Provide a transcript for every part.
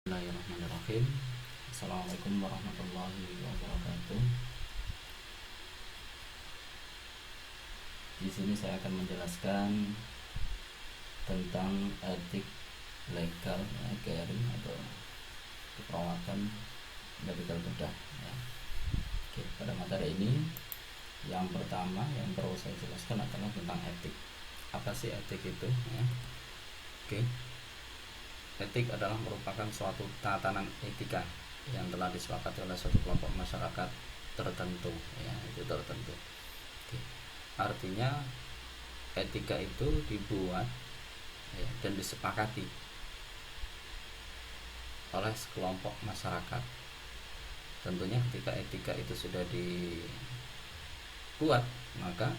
Bismillahirrahmanirrahim. Assalamualaikum warahmatullahi wabarakatuh. Di sini saya akan menjelaskan tentang etik legal caring atau keperawatan medical bedah. Oke, pada materi ini yang pertama yang perlu saya jelaskan adalah tentang etik. Apa sih etik itu? Oke. Etik adalah merupakan suatu tatanan etika yang telah disepakati oleh suatu kelompok masyarakat tertentu, itu tertentu. Oke. Artinya etika itu dibuat dan disepakati oleh sekelompok masyarakat. Tentunya ketika etika itu sudah dibuat, maka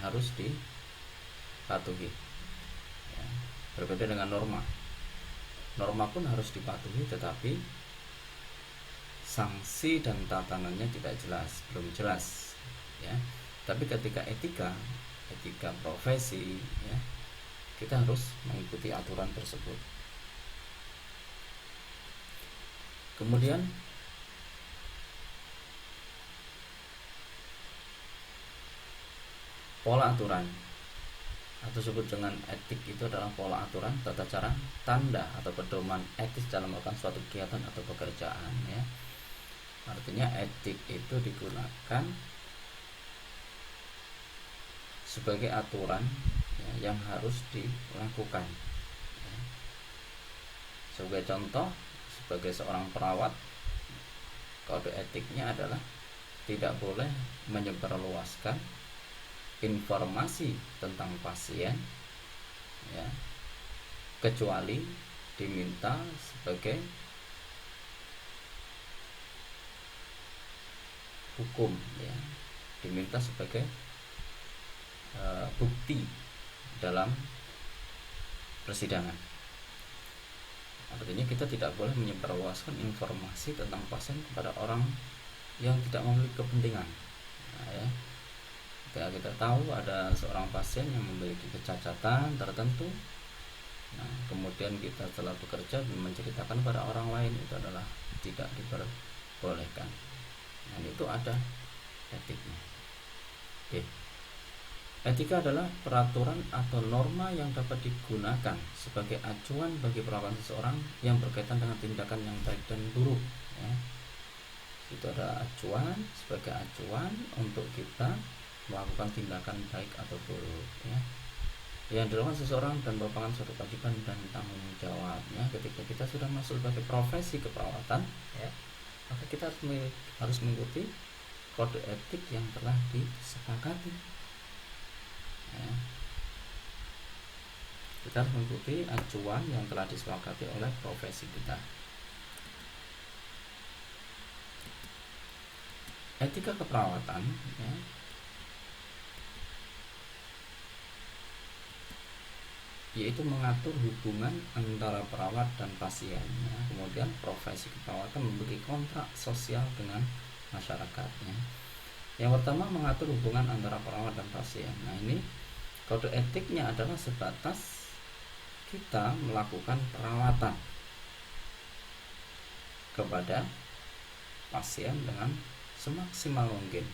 harus dipatuhi. Berbeda dengan norma. Norma pun harus dipatuhi, tetapi sanksi dan tatanannya tidak jelas, belum jelas. Tapi ketika etika profesi, kita harus mengikuti aturan tersebut. Kemudian pola aturan atau disebut dengan etik itu adalah pola aturan, tata cara, tanda atau pedoman etis dalam melakukan suatu kegiatan atau pekerjaan. Artinya etik itu digunakan sebagai aturan yang harus dilakukan. Sebagai contoh, sebagai seorang perawat, kode etiknya adalah tidak boleh menyebarluaskan informasi tentang pasien kecuali diminta sebagai hukum, diminta sebagai bukti dalam persidangan. Artinya kita tidak boleh menyebarluaskan informasi tentang pasien kepada orang yang tidak memiliki kepentingan. Ketika kita tahu ada seorang pasien yang memiliki kecacatan tertentu, kemudian kita setelah bekerja menceritakan pada orang lain, itu adalah tidak diperbolehkan. Dan itu ada etiknya. Etika adalah peraturan atau norma yang dapat digunakan sebagai acuan bagi perlakuan seseorang yang berkaitan dengan tindakan yang baik dan buruk. Itu ada acuan, sebagai acuan untuk kita melakukan tindakan baik atau buruk, yang dilakukan seseorang dan merupakan suatu kewajiban dan tanggung jawabnya. Ketika kita sudah masuk sebagai profesi keperawatan, maka kita harus mengikuti kode etik yang telah disepakati. Kita harus mengikuti acuan yang telah disepakati oleh profesi kita. Etika keperawatan, yaitu mengatur hubungan antara perawat dan pasien. Kemudian profesi keperawatan memiliki kontrak sosial dengan masyarakatnya. Yang pertama, mengatur hubungan antara perawat dan pasien. Ini kode etiknya adalah sebatas kita melakukan perawatan kepada pasien dengan semaksimal mungkin.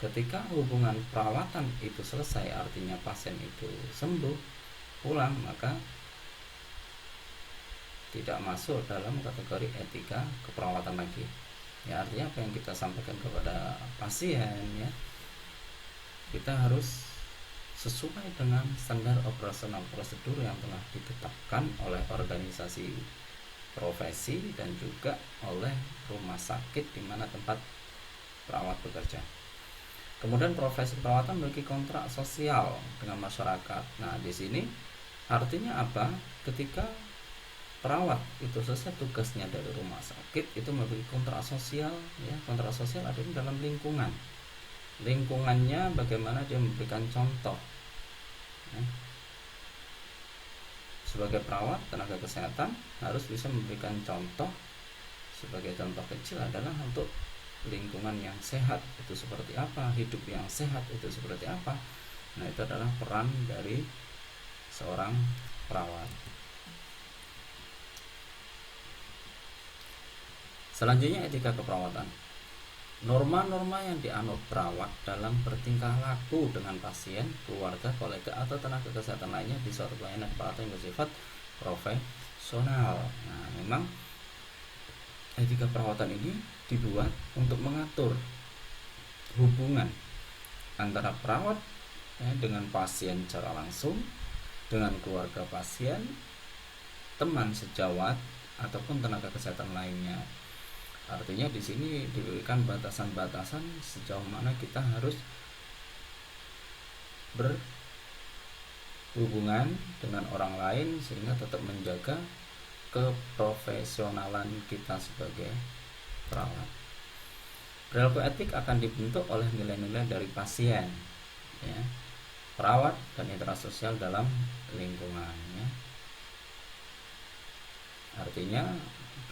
Ketika hubungan perawatan itu selesai, artinya pasien itu sembuh, pulang, maka tidak masuk dalam kategori etika keperawatan lagi. Artinya apa yang kita sampaikan kepada pasien, kita harus sesuai dengan standar operasional prosedur yang telah ditetapkan oleh organisasi profesi dan juga oleh rumah sakit di mana tempat perawat bekerja. Kemudian profesi perawatan memiliki kontrak sosial dengan masyarakat. Di sini artinya apa? Ketika perawat itu selesai tugasnya dari rumah sakit, itu memiliki kontrak sosial. Kontrak sosial ada di dalam lingkungan. Lingkungannya bagaimana dia memberikan contoh. Sebagai perawat tenaga kesehatan harus bisa memberikan contoh. Sebagai contoh kecil adalah untuk lingkungan yang sehat itu seperti apa, hidup yang sehat itu seperti apa. Itu adalah peran dari seorang perawat. Selanjutnya etika keperawatan. Norma-norma yang dianut perawat dalam bertingkah laku dengan pasien, keluarga, kolega, atau tenaga kesehatan lainnya di suatu pelayanan keperawatan yang bersifat profesional. Nah, memang etika perawatan ini dibuat untuk mengatur hubungan antara perawat dengan pasien secara langsung, dengan keluarga pasien, teman sejawat, ataupun tenaga kesehatan lainnya. Artinya di sini diberikan batasan-batasan sejauh mana kita harus berhubungan dengan orang lain sehingga tetap menjaga keprofesionalan kita sebagai perawat. Perilaku etik akan dibentuk oleh nilai-nilai dari pasien, ya, perawat, dan interaksi sosial dalam lingkungannya. Artinya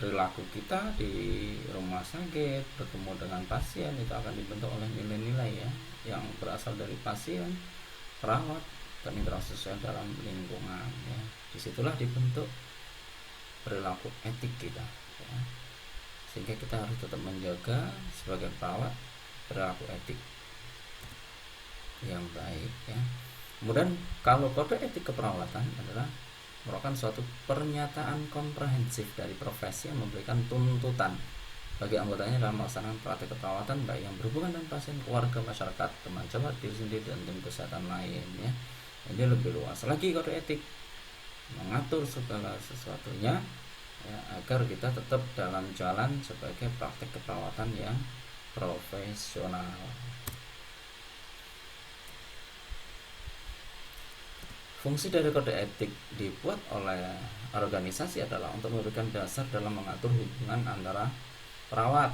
perilaku kita di rumah sakit bertemu dengan pasien itu akan dibentuk oleh nilai-nilai, ya, yang berasal dari pasien, perawat, dan interaksi sosial dalam lingkungan, ya. Disitulah dibentuk perilaku etik kita, ya. Sehingga kita harus tetap menjaga sebagai perawat perilaku etik yang baik, ya. Kemudian kalau kode etik keperawatan adalah merupakan suatu pernyataan komprehensif dari profesi yang memberikan tuntutan bagi anggotanya dalam melaksanakan praktik keperawatan baik yang berhubungan dengan pasien, keluarga, masyarakat, teman jawab, diri sendiri, dan tim kesehatan lainnya. Jadi lebih luas lagi kode etik, mengatur segala sesuatunya, ya, agar kita tetap dalam jalan sebagai praktik keperawatan yang profesional. Fungsi dari kode etik dibuat oleh organisasi adalah untuk memberikan dasar dalam mengatur hubungan antara perawat,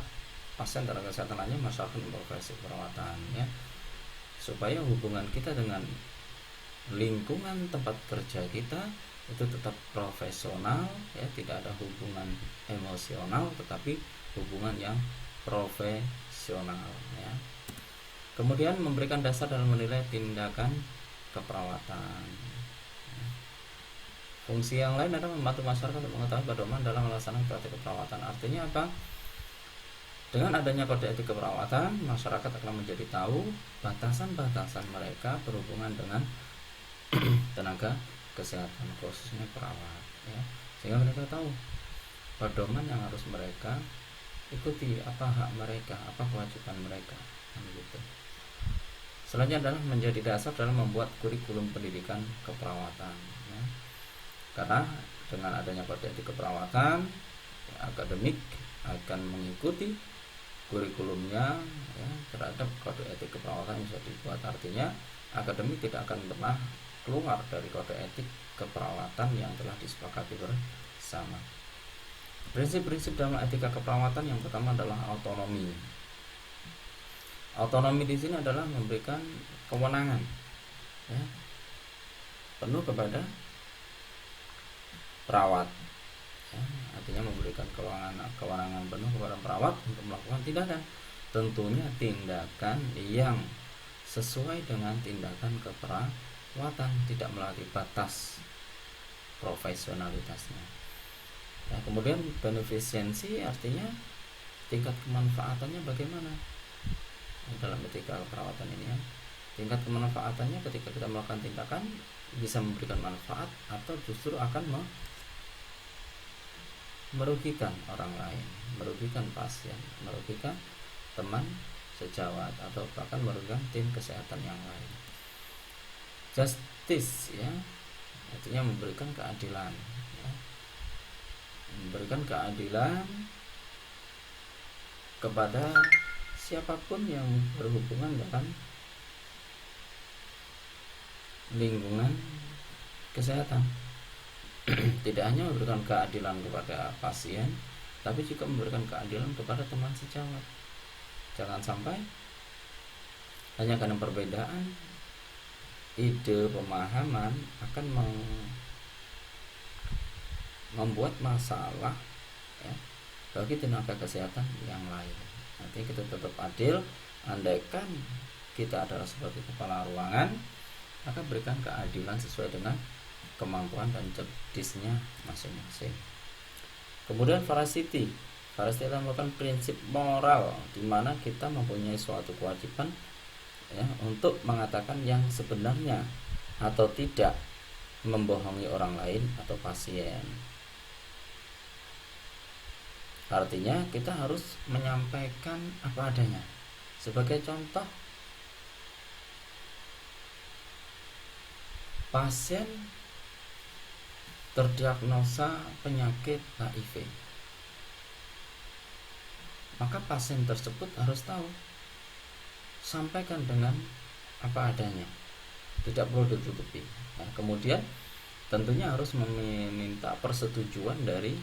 pasien, tenaga kesehatan lainnya, masyarakat, dan profesi perawatan, ya, supaya hubungan kita dengan lingkungan tempat kerja kita itu tetap profesional, ya, tidak ada hubungan emosional tetapi hubungan yang profesional, ya. Kemudian memberikan dasar dalam menilai tindakan keperawatan. Fungsi yang lain adalah membantu masyarakat untuk mengetahui pedoman dalam melaksanakan praktik keperawatan. Artinya apa? Dengan adanya kode etik keperawatan, masyarakat akan menjadi tahu batasan-batasan mereka berhubungan dengan tenaga kesehatan, khususnya perawat, ya. Sehingga mereka tahu pedoman yang harus mereka ikuti, apa hak mereka, apa kewajiban mereka, gitu. Selanjutnya adalah menjadi dasar dalam membuat kurikulum pendidikan keperawatan, ya. Karena dengan adanya kode etik keperawatan, ya, akademik akan mengikuti kurikulumnya, ya, terhadap kode etik keperawatan yang sudah dibuat. Artinya akademik tidak akan pernah keluar dari kode etik keperawatan yang telah disepakati bersama. Prinsip-prinsip dalam etika keperawatan yang pertama adalah autonomi. Autonomi di sini adalah memberikan kewenangan, ya, penuh kepada perawat, ya, artinya memberikan kewenangan penuh kepada perawat untuk melakukan tindakan, tentunya tindakan yang sesuai dengan tindakan keperawatan, tidak melalui batas profesionalitasnya, ya. Kemudian beneficiensi artinya tingkat kemanfaatannya bagaimana dalam etika keperawatan ini, ya. Tingkat kemanfaatannya ketika kita melakukan tindakan bisa memberikan manfaat atau justru akan merugikan orang lain, merugikan pasien, merugikan teman sejawat, atau bahkan merugikan tim kesehatan yang lain. Justice, ya, artinya memberikan keadilan, ya. Memberikan keadilan kepada siapapun yang berhubungan dengan lingkungan kesehatan. Tidak hanya memberikan keadilan kepada pasien, tapi juga memberikan keadilan kepada teman sejawat. Jangan sampai hanya karena perbedaan ide, pemahaman akan membuat masalah, ya, bagi tenaga kesehatan yang lain. Nanti kita tetap adil. Andaikan kita adalah sebagai kepala ruangan, maka berikan keadilan sesuai dengan kemampuan dan jobdesknya masing-masing. Kemudian veracity. Paresthesia merupakan prinsip moral di mana kita mempunyai suatu kewajiban ya untuk mengatakan yang sebenarnya atau tidak membohongi orang lain atau pasien. Artinya kita harus menyampaikan apa adanya. Sebagai contoh, pasien terdiagnosa penyakit HIV, maka pasien tersebut harus tahu, sampaikan dengan apa adanya, tidak perlu ditutupi. Nah, kemudian tentunya harus meminta persetujuan dari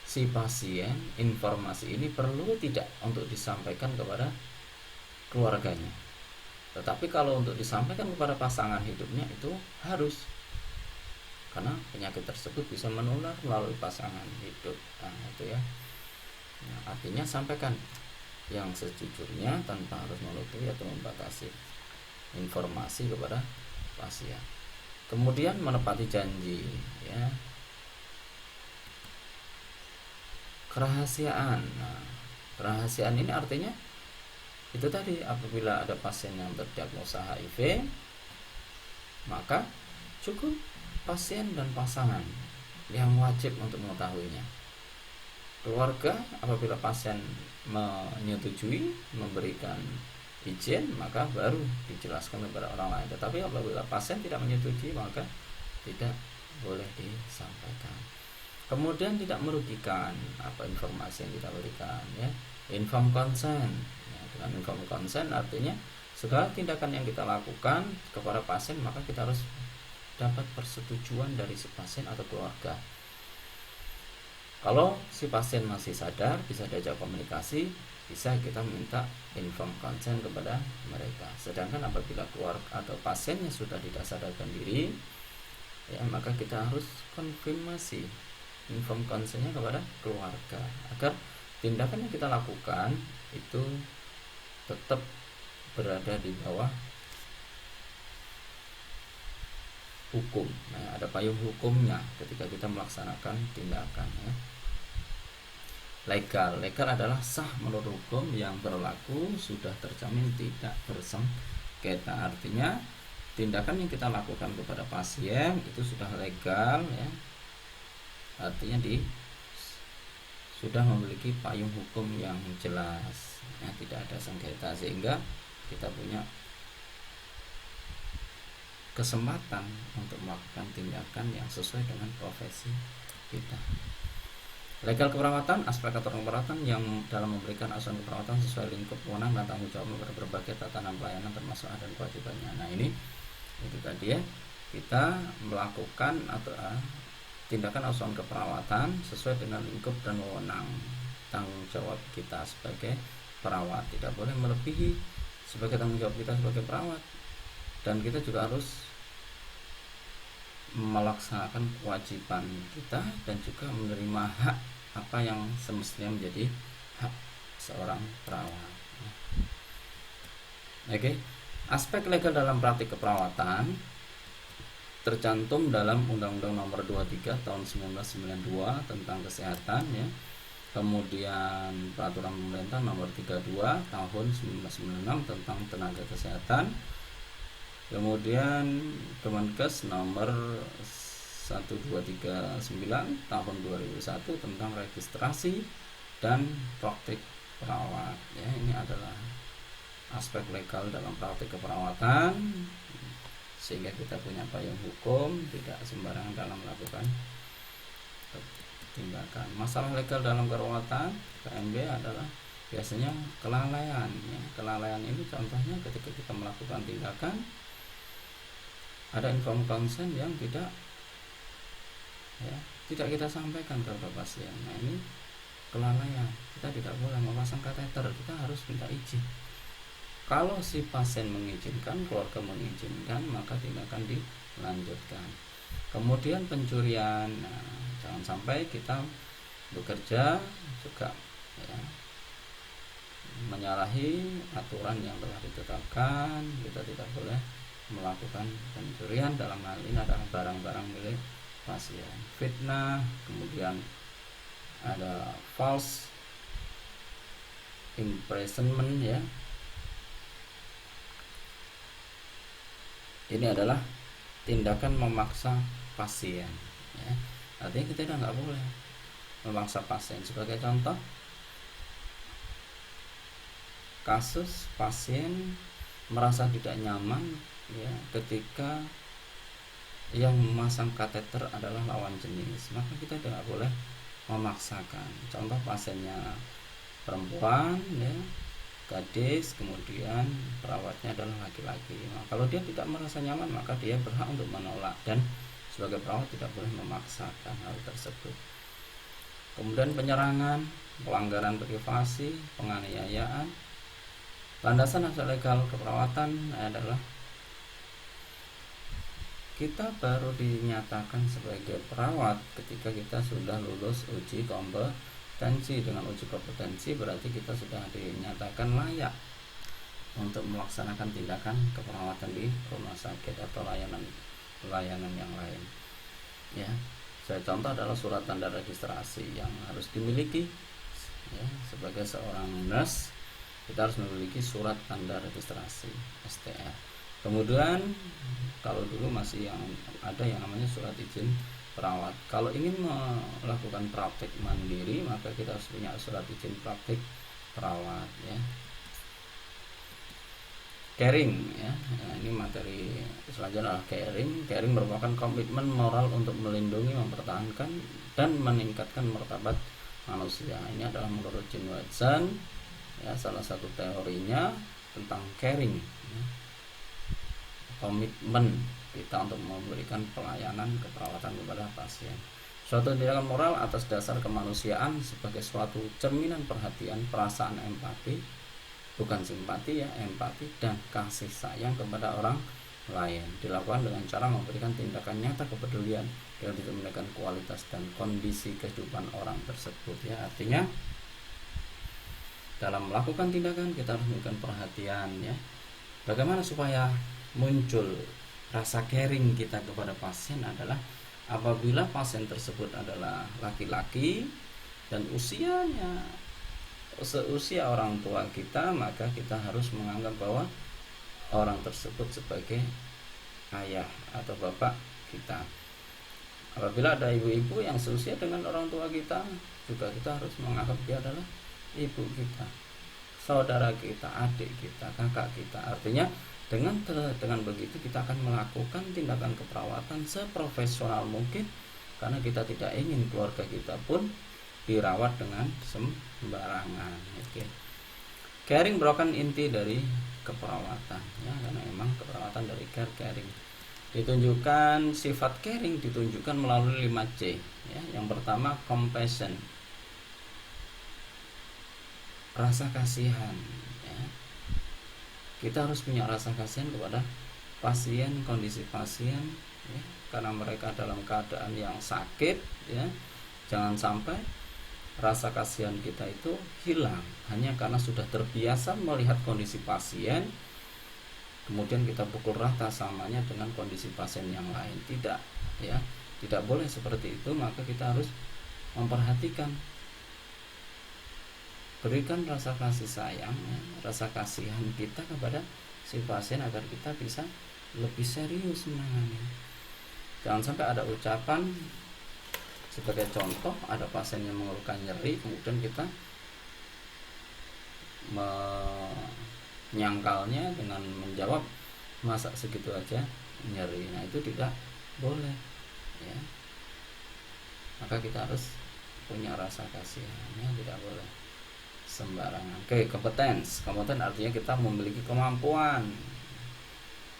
si pasien. Informasi ini perlu tidak untuk disampaikan kepada keluarganya, tetapi kalau untuk disampaikan kepada pasangan hidupnya itu harus, karena penyakit tersebut bisa menular melalui pasangan hidup. Nah, itu ya. Nah, artinya sampaikan yang sejujurnya tanpa harus menutupi atau membatasi informasi kepada pasien. Kemudian menepati janji ya. Kerahasiaan. Nah, kerahasiaan ini artinya itu tadi, apabila ada pasien yang terdiagnosa HIV, maka cukup pasien dan pasangan yang wajib untuk mengetahuinya. Keluarga apabila pasien menyetujui, memberikan izin, maka baru dijelaskan kepada orang lain. Tetapi apabila pasien tidak menyetujui, maka tidak boleh disampaikan. Kemudian tidak merugikan apa informasi yang kita berikan ya. Informed consent. Ya, dengan informed consent artinya segala tindakan yang kita lakukan kepada pasien maka kita harus dapat persetujuan dari si pasien atau keluarga. Kalau si pasien masih sadar, bisa diajak komunikasi, bisa kita minta informed consent kepada mereka. Sedangkan apabila keluarga atau pasiennya sudah tidak sadarkan diri, ya maka kita harus konfirmasi informed consentnya kepada keluarga agar tindakan yang kita lakukan itu tetap berada di bawah hukum. Nah, ada payung hukumnya ketika kita melaksanakan tindakan ya. Legal adalah sah menurut hukum yang berlaku, sudah terjamin tidak bersengketa. Artinya tindakan yang kita lakukan kepada pasien itu sudah legal ya. Artinya sudah memiliki payung hukum yang jelas ya, tidak ada sengketa, sehingga kita punya kesempatan untuk melakukan tindakan yang sesuai dengan profesi kita. Legal keperawatan, aspek aturan keperawatan yang dalam memberikan asuhan keperawatan sesuai lingkup wewenang dan tanggung jawab pada berbagai tatanan pelayanan termasuk hak dan kewajibannya. Nah, ini itu tadi ya, kita melakukan atau tindakan asuhan keperawatan sesuai dengan lingkup dan wewenang tanggung jawab kita sebagai perawat. Tidak boleh melebihi sebagai tanggung jawab kita sebagai perawat, dan kita juga harus melaksanakan kewajiban kita dan juga menerima hak apa yang semestinya menjadi hak seorang perawat. Oke. Aspek legal dalam praktik keperawatan tercantum dalam Undang-Undang Nomor 23 Tahun 1992 tentang kesehatan ya. Kemudian Peraturan Pemerintah Nomor 32 Tahun 1996 tentang tenaga kesehatan. Kemudian Kemenkes Nomor 1239 Tahun 2001 tentang registrasi dan praktik perawat ya. Ini adalah aspek legal dalam praktik keperawatan, sehingga kita punya payung hukum, tidak sembarangan dalam melakukan tindakan. Masalah legal dalam keperawatan KMB adalah biasanya kelalaian ya. Kelalaian ini contohnya ketika kita melakukan tindakan ada informed consent yang tidak kita sampaikan kepada pasien. Nah, ini kelalaian. Kita tidak boleh memasang kateter, kita harus minta izin. Kalau si pasien mengizinkan, keluarga mengizinkan, maka tindakan dilanjutkan. Kemudian pencurian, nah, jangan sampai kita bekerja juga ya, menyalahi aturan yang telah ditetapkan. Kita tidak boleh melakukan pencurian, dalam hal ini adalah barang-barang milik pasien. Fitnah, kemudian ada false imprisonment ya. Ini adalah tindakan memaksa pasien ya. Artinya kita nggak boleh memaksa pasien. Sebagai contoh, kasus pasien merasa tidak nyaman ya ketika yang memasang kateter adalah lawan jenis, maka kita tidak boleh memaksakan. Contoh, pasiennya perempuan ya, gadis, kemudian perawatnya adalah laki-laki. Nah, kalau dia tidak merasa nyaman, maka dia berhak untuk menolak, dan sebagai perawat tidak boleh memaksakan hal tersebut. Kemudian penyerangan, pelanggaran privasi, penganiayaan. Landasan asal legal keperawatan adalah kita baru dinyatakan sebagai perawat ketika kita sudah lulus uji kompetensi. Dengan uji kompetensi berarti kita sudah dinyatakan layak untuk melaksanakan tindakan keperawatan di rumah sakit atau layanan yang lain ya. Saya contoh adalah surat tanda registrasi yang harus dimiliki ya. Sebagai seorang nurse, kita harus memiliki surat tanda registrasi STR. Kemudian kalau dulu masih ada yang namanya surat izin perawat. Kalau ingin melakukan praktik mandiri, maka kita harus punya surat izin praktik perawat ya. Caring ya. Nah, ini materi selanjutnya adalah caring. Caring merupakan komitmen moral untuk melindungi, mempertahankan, dan meningkatkan martabat manusia. Ini adalah menurut Jim Watson ya, salah satu teorinya tentang caring ya. Komitmen kita untuk memberikan pelayanan keperawatan kepada pasien. Suatu tindakan moral atas dasar kemanusiaan sebagai suatu cerminan perhatian, perasaan empati, bukan simpati ya, empati dan kasih sayang kepada orang lain. Dilakukan dengan cara memberikan tindakan nyata kepedulian yang menaikkan kualitas dan kondisi kehidupan orang tersebut ya. Artinya dalam melakukan tindakan kita harus memberikan perhatian ya. Bagaimana supaya muncul rasa caring kita kepada pasien adalah apabila pasien tersebut adalah laki-laki dan usianya seusia orang tua kita, maka kita harus menganggap bahwa orang tersebut sebagai ayah atau bapak kita. Apabila ada ibu-ibu yang seusia dengan orang tua kita, juga kita harus menganggap dia adalah ibu kita, saudara kita, adik kita, kakak kita. Artinya dengan begitu kita akan melakukan tindakan keperawatan seprofesional mungkin, karena kita tidak ingin keluarga kita pun dirawat dengan sembarangan. Oke. Caring merupakan inti dari keperawatan ya, karena memang keperawatan dari caring. Ditunjukkan sifat caring ditunjukkan melalui 5C ya. Yang pertama compassion, rasa kasihan ya. Kita harus punya rasa kasihan kepada pasien, kondisi pasien ya, karena mereka dalam keadaan yang sakit ya. Jangan sampai rasa kasihan kita itu hilang hanya karena sudah terbiasa melihat kondisi pasien, kemudian kita pukul rata samanya dengan kondisi pasien yang lain. Tidak ya, tidak boleh seperti itu. Maka kita harus memperhatikan, berikan rasa kasih sayang ya, rasa kasihan kita kepada si pasien agar kita bisa lebih serius menangani. Jangan sampai ada ucapan, sebagai contoh ada pasien yang mengeluhkan nyeri, kemudian kita menyangkalnya dengan menjawab masa segitu aja nyeri. Nah, itu tidak boleh ya. Maka kita harus punya rasa kasihannya, tidak boleh sembarangan. Oke, kompeten artinya kita memiliki kemampuan.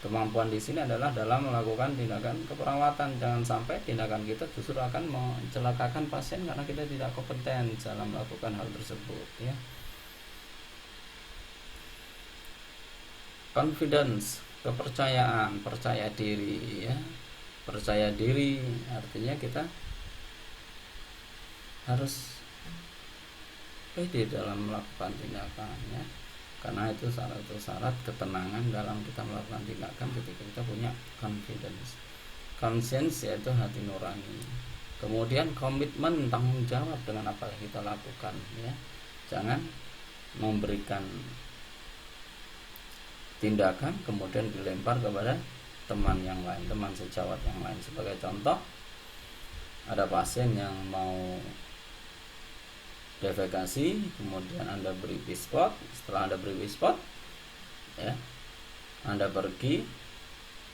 Kemampuan di sini adalah dalam melakukan tindakan keperawatan. Jangan sampai tindakan kita justru akan mencelakakan pasien karena kita tidak kompeten dalam melakukan hal tersebut ya. Confidence, kepercayaan, percaya diri ya. Percaya diri artinya kita harus pede dalam melakukan tindakan ya. Karena itu salah satu syarat ketenangan dalam kita melakukan tindakan ketika kita punya confidence. Conscience yaitu hati nurani. Kemudian komitmen, tanggung jawab dengan apa yang kita lakukan ya. Jangan memberikan tindakan kemudian dilempar kepada teman yang lain, teman sejawat yang lain. Sebagai contoh, ada pasien yang mau defekasi, kemudian Anda beri bispot. Setelah Anda beri bispot, ya, Anda pergi,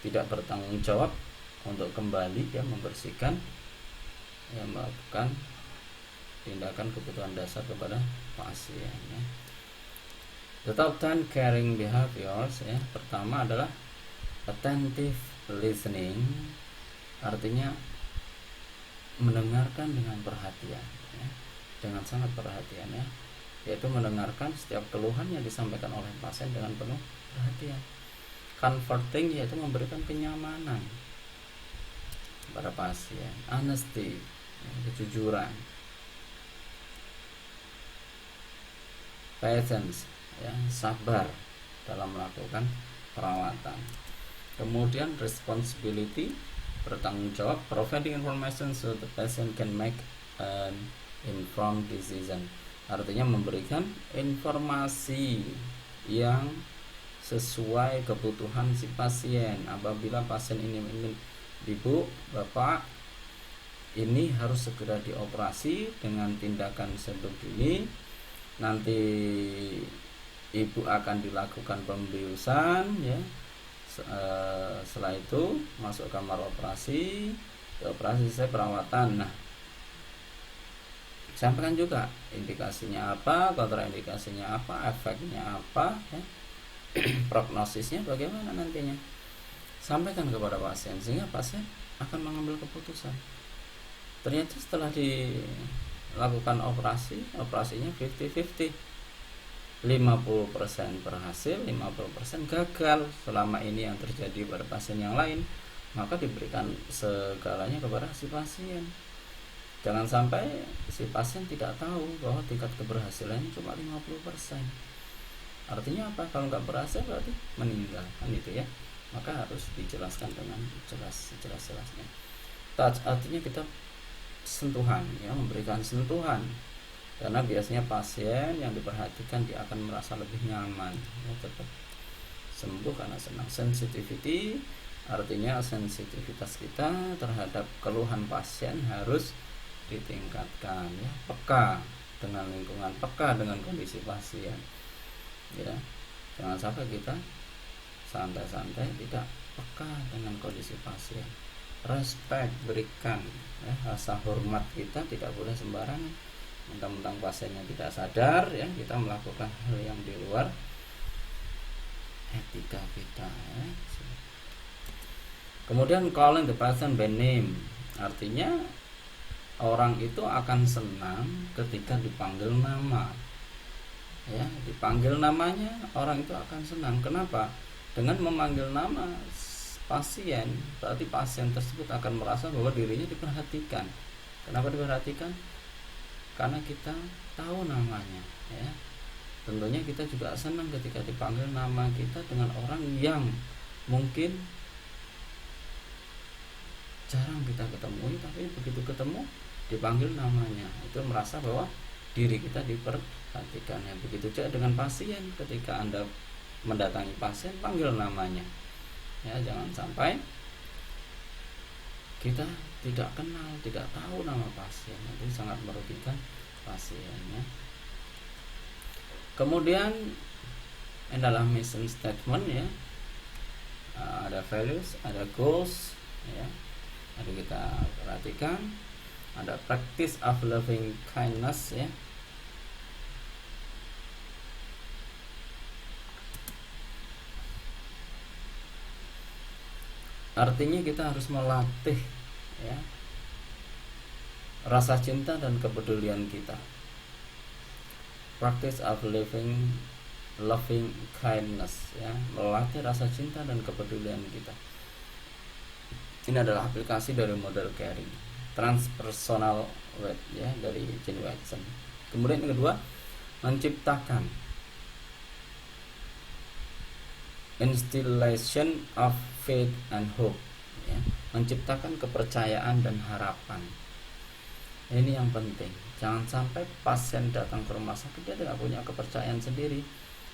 tidak bertanggung jawab untuk kembali ya membersihkan, ya, melakukan tindakan kebutuhan dasar kepada pasien, ya. The top 10 caring behaviors, ya, pertama adalah attentive listening, artinya mendengarkan dengan perhatian, ya, dengan sangat perhatian, ya, yaitu mendengarkan setiap keluhan yang disampaikan oleh pasien dengan penuh perhatian. Comforting, yaitu memberikan kenyamanan pada pasien. Honesty, ya, kejujuran. Patience, ya, sabar dalam melakukan perawatan. Kemudian responsibility, bertanggung jawab, providing information so the patient can make an informed decision, artinya memberikan informasi yang sesuai kebutuhan si pasien. Apabila pasien ini ingin, Ibu, Bapak, ini harus segera dioperasi dengan tindakan sebegini, nanti Ibu akan dilakukan pembiusan, ya. Setelah itu masuk kamar operasi, operasi selesai perawatan. Nah, sampaikan juga indikasinya apa, kontraindikasinya apa, efeknya apa, ya. Prognosisnya bagaimana nantinya, sampaikan kepada pasien sehingga pasien akan mengambil keputusan. Ternyata setelah dilakukan operasinya 50-50, 50% berhasil, 50% gagal. Selama ini yang terjadi pada pasien yang lain, maka diberikan segalanya kepada si pasien. Jangan sampai si pasien tidak tahu bahwa tingkat keberhasilannya cuma 50%. Artinya apa? Kalau nggak berhasil berarti meninggal, kan itu ya. Maka harus dijelaskan dengan jelas-jelasnya. Touch, artinya kita sentuhan, ya, memberikan sentuhan. Karena biasanya pasien yang diperhatikan dia akan merasa lebih nyaman, ya, cepat sembuh karena senang. Sensitivity, artinya sensitivitas kita terhadap keluhan pasien harus ditingkatkan, ya. Peka dengan lingkungan, peka dengan kondisi pasien, ya. Jangan sampai kita santai-santai, tidak peka dengan kondisi pasien. Respect, berikan, ya, rasa hormat kita tidak boleh sembarangan. Mentang-mentang pasiennya tidak sadar, ya, kita melakukan hal yang di luar etika kita, ya. Kemudian calling the person by name, artinya orang itu akan senang ketika dipanggil nama, ya, dipanggil namanya orang itu akan senang. Kenapa? Dengan memanggil nama pasien, berarti pasien tersebut akan merasa bahwa dirinya diperhatikan. Kenapa diperhatikan? Karena kita tahu namanya, ya. Tentunya kita juga senang ketika dipanggil nama kita dengan orang yang mungkin jarang kita ketemui, tapi begitu ketemu dipanggil namanya, itu merasa bahwa diri kita diperhatikan, ya. Begitu juga dengan pasien, ketika Anda mendatangi pasien, panggil namanya, ya. Jangan sampai kita tidak kenal, tidak tahu nama pasien, itu sangat merugikan pasiennya. Kemudian adalah mission statement, ya. Ada values, ada goals, ya. Mari kita perhatikan. Ada practice of loving kindness, ya. Artinya kita harus melatih, ya, rasa cinta dan kepedulian kita. Practice of loving kindness, ya, melatih rasa cinta dan kepedulian kita. Ini adalah aplikasi dari model caring, transpersonal weight, ya, dari Jane Watson. Kemudian yang kedua, menciptakan instillation of faith and hope, ya, menciptakan kepercayaan dan harapan. Ini yang penting. Jangan sampai pasien datang ke rumah sakit dia tidak punya kepercayaan sendiri.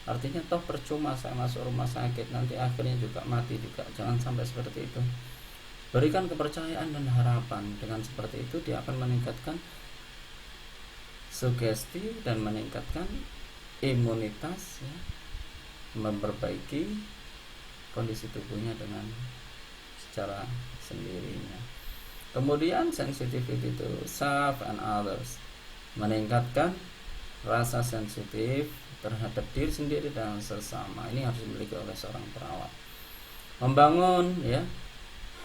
Artinya toh percuma saya masuk rumah sakit, nanti akhirnya juga mati juga. Jangan sampai seperti itu. Berikan kepercayaan dan harapan. Dengan seperti itu dia akan meningkatkan sugesti dan meningkatkan imunitas, ya, memperbaiki kondisi tubuhnya dengan secara sendirinya. Kemudian sensitivity to self and others, meningkatkan rasa sensitif terhadap diri sendiri dan sesama. Ini harus dimiliki oleh seorang perawat. Membangun, ya,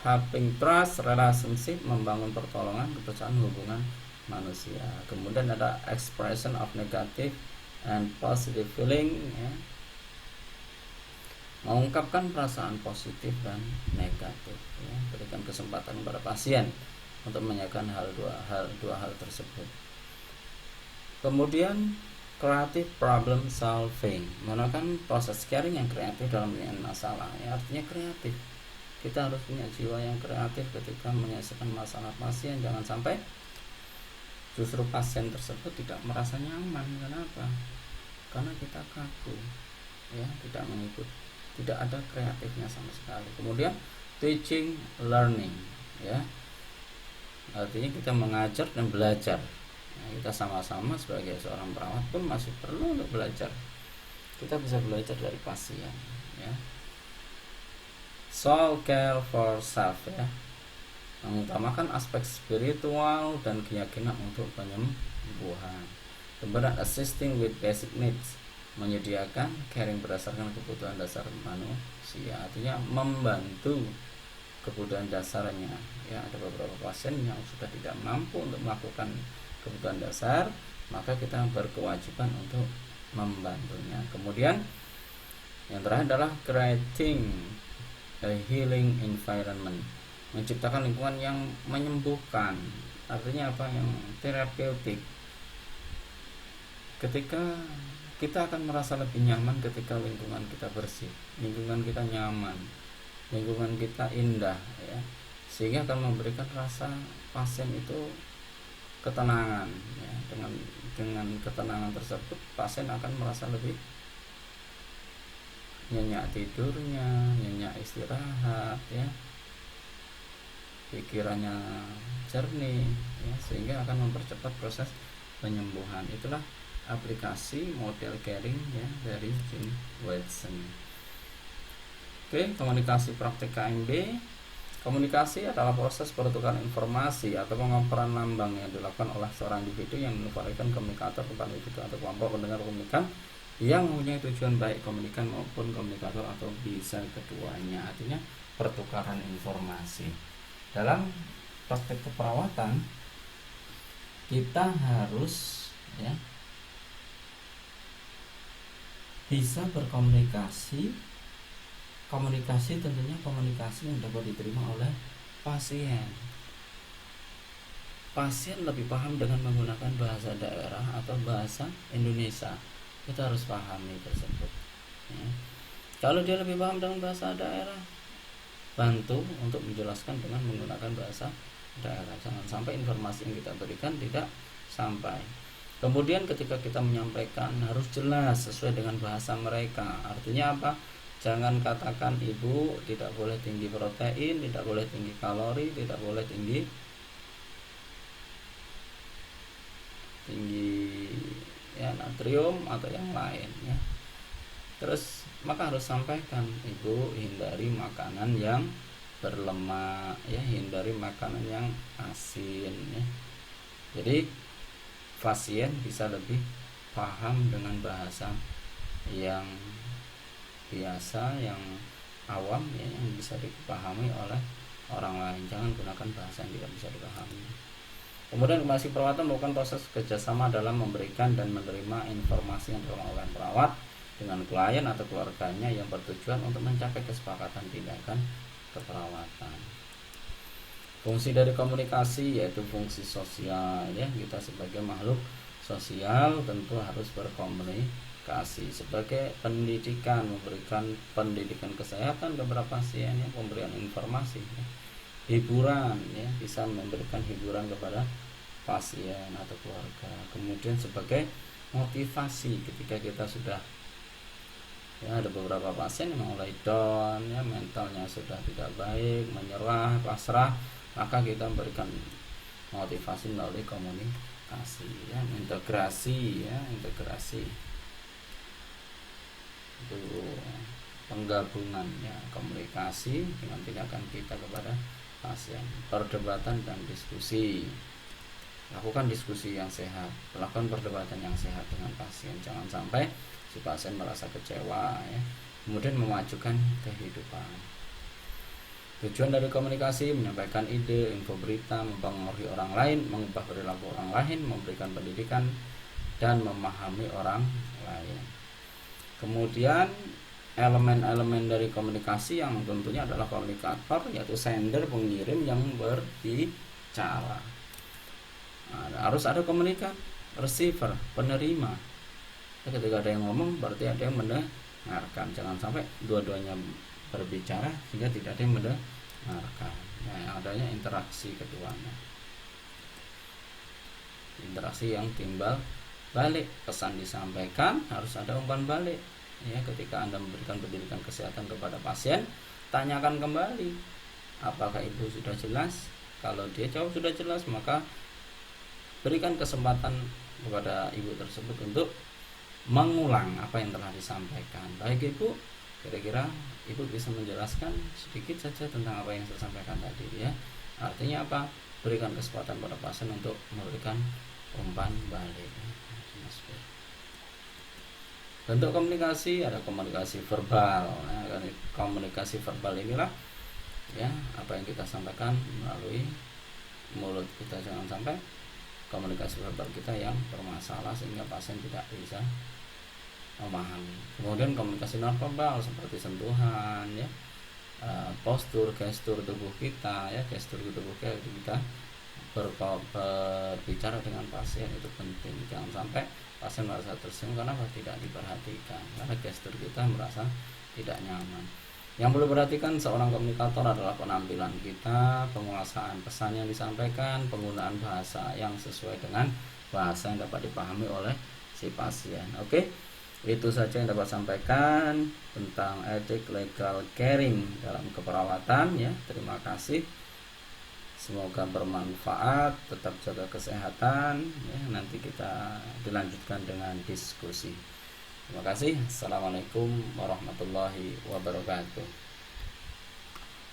having trust relationship, membangun pertolongan, kepercayaan hubungan manusia. Kemudian ada expression of negative and positive feeling, ya, mengungkapkan perasaan positif dan negatif, ya. Berikan kesempatan kepada pasien untuk menanyakan dua hal tersebut. Kemudian creative problem solving, menggunakan proses caring yang kreatif dalam menyelesaikan masalah, ya. Artinya kreatif, kita harus punya jiwa yang kreatif ketika menyelesaikan masalah pasien. Jangan sampai justru pasien tersebut tidak merasa nyaman. Kenapa? Karena kita kaku, ya, tidak mengikut, tidak ada kreatifnya sama sekali. Kemudian teaching learning, ya, artinya kita mengajar dan belajar. Nah, kita sama-sama sebagai seorang perawat pun masih perlu untuk belajar. Kita bisa belajar dari pasien, ya. Soul care for self, ya, mengutamakan aspek spiritual dan keyakinan untuk penyembuhan. Kemudian assisting with basic needs, menyediakan caring berdasarkan kebutuhan dasar manusia, artinya membantu kebutuhan dasarnya, ya. Ada beberapa pasien yang sudah tidak mampu untuk melakukan kebutuhan dasar, maka kita berkewajiban untuk membantunya. Kemudian yang terakhir adalah creating a healing environment, menciptakan lingkungan yang menyembuhkan, artinya apa, yang terapeutik. Ketika kita akan merasa lebih nyaman ketika lingkungan kita bersih, lingkungan kita nyaman, lingkungan kita indah, ya, sehingga akan memberikan rasa pasien itu ketenangan, ya. Dengan ketenangan tersebut pasien akan merasa lebih nyenyak tidurnya, nyenyak istirahat, ya, pikirannya jernih, ya, sehingga akan mempercepat proses penyembuhan. Itulah aplikasi model caring, ya, dari Jim Watson. Oke, komunikasi praktik KMB. Komunikasi adalah proses pertukaran informasi atau pengoperan lambang yang dilakukan oleh seorang individu yang menginformasikan komunikator kepada individu atau kelompok pendengar komunikan yang mempunyai tujuan baik komunikan maupun komunikator atau bisa keduanya. Artinya pertukaran informasi. Dalam praktik keperawatan kita harus, ya, bisa berkomunikasi. Komunikasi tentunya komunikasi yang dapat diterima oleh pasien. Pasien lebih paham dengan menggunakan bahasa daerah atau bahasa Indonesia. Kita harus pahami tersebut, ya. Kalau dia lebih paham dengan bahasa daerah, bantu untuk menjelaskan dengan menggunakan bahasa daerah. Jangan sampai informasi yang kita berikan tidak sampai. Kemudian ketika kita menyampaikan harus jelas sesuai dengan bahasa mereka. Artinya apa? Jangan katakan ibu tidak boleh tinggi protein, tidak boleh tinggi kalori, tidak boleh tinggi ya natrium atau yang lain, ya. Terus maka harus sampaikan, ibu hindari makanan yang berlemak, ya, hindari makanan yang asin, ya. Jadi pasien bisa lebih paham dengan bahasa yang biasa, yang awam, ya, yang bisa dipahami oleh orang lain. Jangan gunakan bahasa yang tidak bisa dipahami. Kemudian komunikasi perawatan merupakan proses kerjasama dalam memberikan dan menerima informasi yang dilakukan oleh perawat dengan klien atau keluarganya yang bertujuan untuk mencapai kesepakatan tindakan keperawatan. Fungsi dari komunikasi yaitu fungsi sosial, ya. Kita sebagai makhluk sosial tentu harus berkomunikasi. Sebagai pendidikan, memberikan pendidikan kesehatan kepada pasien, ya, pemberian informasi, ya. Hiburan, ya, bisa memberikan hiburan kepada pasien atau keluarga. Kemudian sebagai motivasi ketika kita sudah, ya, ada beberapa pasien yang mulai down, ya, mentalnya sudah tidak baik, menyerah, pasrah, maka kita memberikan motivasi melalui komunikasi, ya, integrasi, ya, integrasi itu penggabungan, ya, komunikasi dengan tindakan kita kepada pasien, perdebatan dan diskusi. Lakukan diskusi yang sehat, lakukan perdebatan yang sehat dengan pasien, jangan sampai si pasien merasa kecewa, ya. Kemudian memajukan kehidupan. Tujuan dari komunikasi menyampaikan ide, info, berita, mempengaruhi orang lain, mengubah perilaku orang lain, memberikan pendidikan dan memahami orang lain. Kemudian elemen-elemen dari komunikasi yang tentunya adalah komunikator, yaitu sender, pengirim yang berbicara. Nah, harus ada komunikan, receiver, penerima. Ketika ada yang ngomong berarti ada yang mendengarkan. Jangan sampai dua-duanya berbicara sehingga tidak ada yang mendengarkan. Nah, adanya interaksi keduanya, interaksi yang timbal balik. Pesan disampaikan, harus ada umpan balik, ya. Ketika Anda memberikan pendidikan kesehatan kepada pasien, tanyakan kembali, apakah ibu sudah jelas? Kalau dia jawab sudah jelas, maka berikan kesempatan kepada ibu tersebut untuk mengulang apa yang telah disampaikan. Baik ibu, kira-kira ibu bisa menjelaskan sedikit saja tentang apa yang saya sampaikan tadi, ya. Artinya apa? Berikan kesempatan pada pasien untuk memberikan umpan balik. Bentuk komunikasi ada komunikasi verbal. Nah, komunikasi verbal inilah, ya, apa yang kita sampaikan melalui mulut kita, jangan sampai komunikasi verbal kita yang bermasalah sehingga pasien tidak bisa memahami. Kemudian komunikasi nonverbal seperti sentuhan, ya, postur, gestur tubuh kita, ya, gestur tubuh kita berbicara dengan pasien itu penting. Jangan sampai pasien merasa tersinggung karena tidak diperhatikan, karena gestur kita merasa tidak nyaman. Yang perlu perhatikan seorang komunikator adalah penampilan kita, penguasaan pesan yang disampaikan, penggunaan bahasa yang sesuai dengan bahasa yang dapat dipahami oleh si pasien. Oke, itu saja yang dapat sampaikan tentang etik legal caring dalam keperawatan, ya. Terima kasih. Semoga bermanfaat, tetap jaga kesehatan, ya. Nanti kita dilanjutkan dengan diskusi. Terima kasih. Assalamualaikum warahmatullahi wabarakatuh.